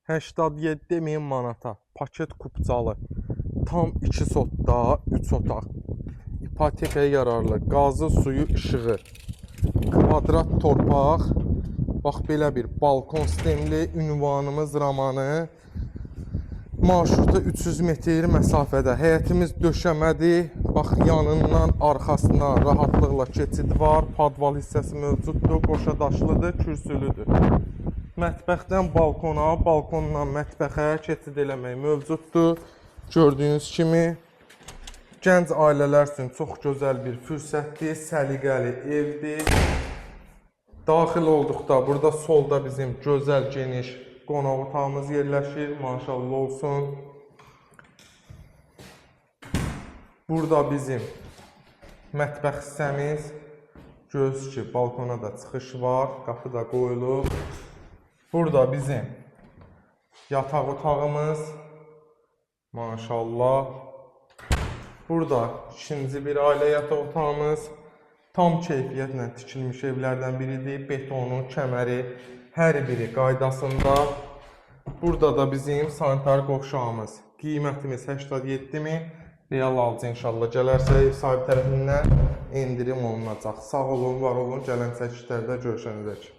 87 min manata paket kupcalı, tam 2 sotda, 3 otaq, ipotekaya yararlı, qazı, suyu, işığı, kvadrat torpaq, bax belə bir balkon sistemli, ünvanımız Ramanı, marşruta 300 metr məsafədə, həyətimiz döşəmədir, bax yanından, arxasından rahatlıqla keçid var, padval hissəsi mövcuddur, qoşa daşlıdır, kürsülüdür. Mətbəxdən balkona, balkondan mətbəxə keçid eləmək mövcuddur. Gördüyünüz kimi, gənc ailələr üçün çox gözəl bir fürsətdir, səliqəli evdir. Daxil olduqda, burada solda bizim gözəl, geniş qonaq otağımız yerləşir, maşallah olsun. Burada bizim mətbəx hissəmiz, görürsünüz ki, balkona da çıxış var, qapı da qoyulub. Burada bizim yataq otağımız, maşallah. Burada ikinci bir ailə yataq otağımız, tam keyfiyyətlə tikilmiş evlərdən biridir. Betonu, kəməri, hər biri qaydasında. Burada da bizim sanitar qovşağımız. Qiymətimiz 87 min. Real alıcı inşallah gələrsə ev sahibi tərəfindən endirim olunacaq. Sağ olun, var olun, gələn çəkişlərdə görüşənəcək.